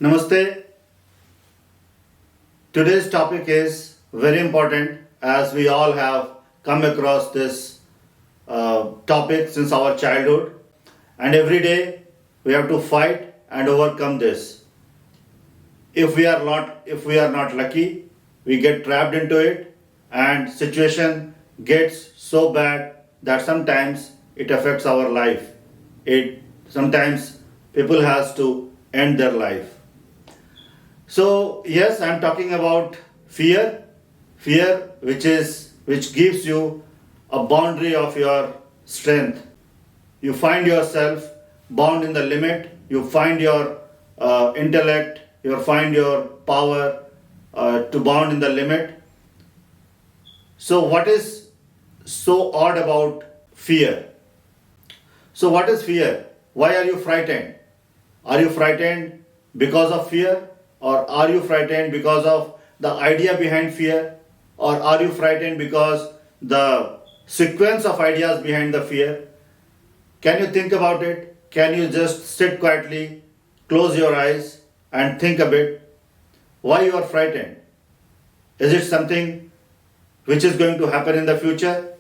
Namaste. Today's topic is very important as we all have come across this topic since our childhood, and every day we have to fight and overcome this. If we are not lucky, we get trapped into it, and situation gets so bad that sometimes it affects our life. It sometimes people has to end their life. So yes, I'm talking about fear, fear which gives you a boundary of your strength. You find yourself bound in the limit. You find your intellect. You find your power to bound in the limit. So what is so odd about fear? So what is fear? Why are you frightened? Are you frightened because of fear? Or are you frightened because of the idea behind fear? Or are you frightened because the sequence of ideas behind the fear? Can you think about it? Can you just sit quietly, close your eyes and think a bit? Why you are frightened? Is it something which is going to happen in the future?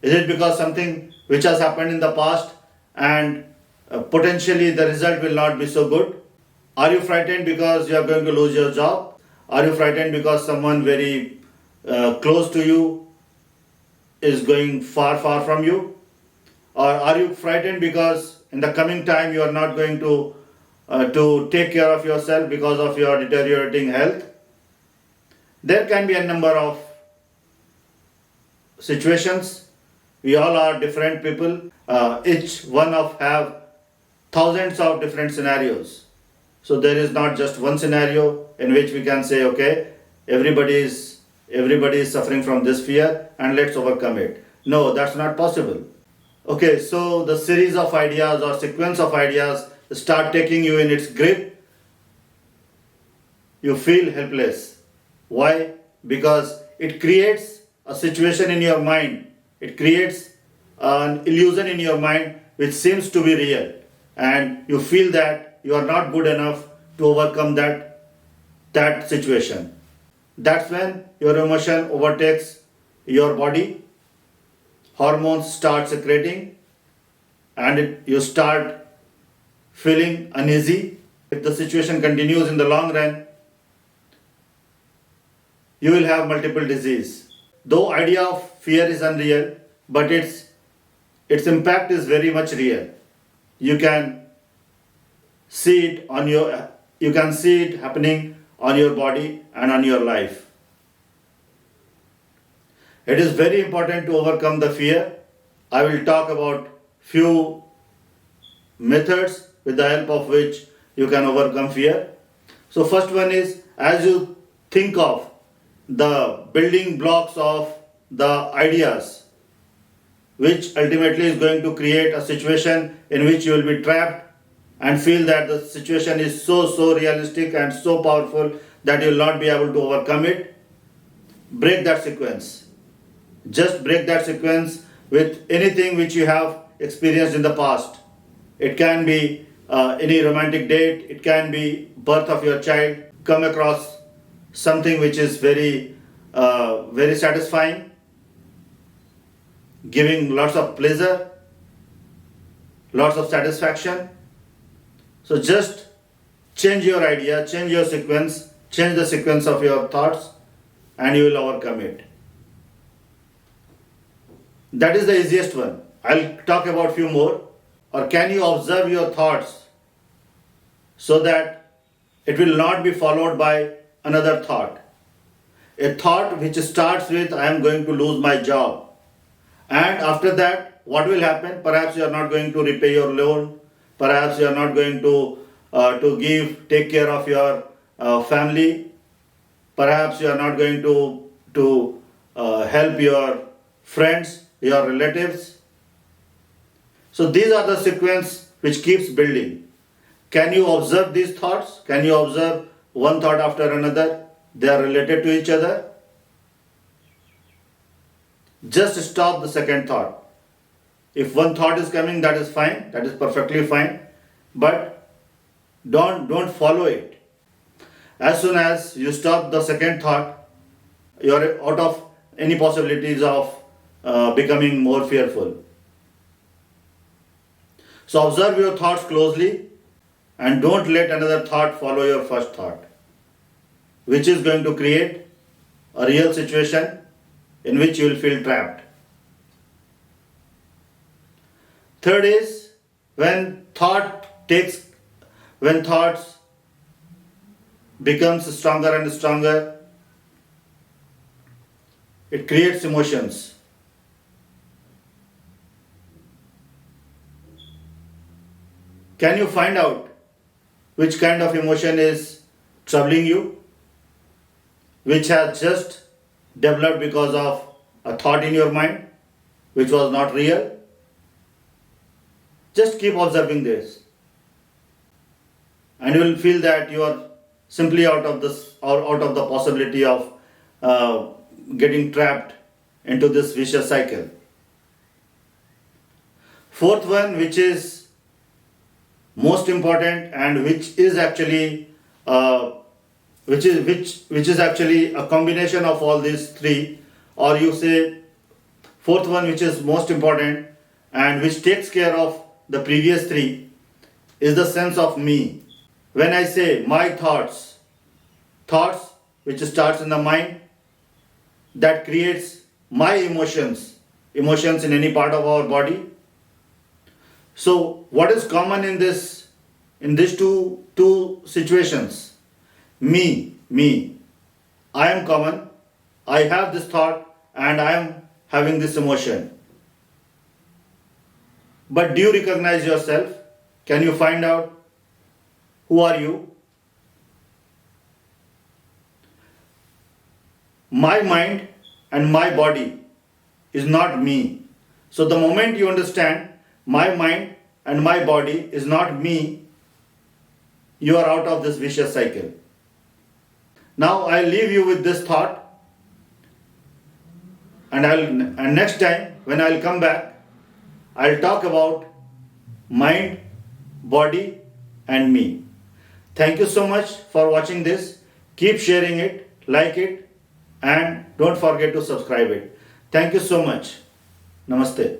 Is it because something which has happened in the past and potentially the result will not be so good? Are you frightened because you are going to lose your job? Are you frightened because someone very close to you is going far, far from you? Or are you frightened because in the coming time you are not going to take care of yourself because of your deteriorating health? There can be a number of situations. We all are different people. Each one of have thousands of different scenarios. So there is not just one scenario in which we can say, okay, everybody is suffering from this fear and let's overcome it. No, that's not possible. Okay, so the series of ideas or sequence of ideas start taking you in its grip. You feel helpless. Why? Because it creates a situation in your mind. It creates an illusion in your mind which seems to be real. And you feel that you are not good enough to overcome that situation. That's when your emotion overtakes your body, hormones start secreting, and you start feeling uneasy. If the situation continues in the long run, you will have multiple disease. Though idea of fear is unreal, but its impact is very much real. You can see it happening on your body and on your life. It is very important to overcome the fear. I will talk about few methods with the help of which you can overcome fear. So first one is, as you think of the building blocks of the ideas, which ultimately is going to create a situation in which you will be trapped and feel that the situation is so realistic and so powerful that you will not be able to overcome it. Break that sequence. Just break that sequence with anything which you have experienced in the past. It can be any romantic date, it can be birth of your child, come across something which is very satisfying, giving lots of pleasure, lots of satisfaction. So just change your idea, change your sequence, change the sequence of your thoughts, and you will overcome it. That is the easiest one. I'll talk about few more. Or can you observe your thoughts so that it will not be followed by another thought? A thought which starts with, I am going to lose my job. And after that, what will happen? Perhaps you are not going to repay your loan. Perhaps you are not going to take care of your family. Perhaps you are not going to help your friends, your relatives. So these are the sequence which keeps building. Can you observe these thoughts? Can you observe one thought after another? They are related to each other. Just stop the second thought. If one thought is coming, that is fine, that is perfectly fine, but don't follow it. As soon as you stop the second thought, you are out of any possibilities of becoming more fearful. So observe your thoughts closely and don't let another thought follow your first thought, which is going to create a real situation in which you will feel trapped. Third is when thoughts becomes stronger and stronger, it creates emotions. Can you find out which kind of emotion is troubling you, which has just developed because of a thought in your mind which was not real? Just keep observing this, and you will feel that you are simply out of this or out of the possibility of getting trapped into this vicious cycle. Fourth one, which is most important and which is actually which is actually a combination of all these three, or you say fourth one, which is most important and which takes care of the previous three, is the sense of me. When I say my thoughts which starts in the mind, that creates my emotions in any part of our body. So what is common in these two situations? Me, I am common, I have this thought and I am having this emotion. But do you recognize yourself? Can you find out who are you? My mind and my body is not me. So the moment you understand my mind and my body is not me, you are out of this vicious cycle. Now I leave you with this thought, and next time when I'll come back, I'll talk about mind, body and me. Thank you so much for watching this. Keep sharing it, like it, and don't forget to subscribe it. Thank you so much. Namaste.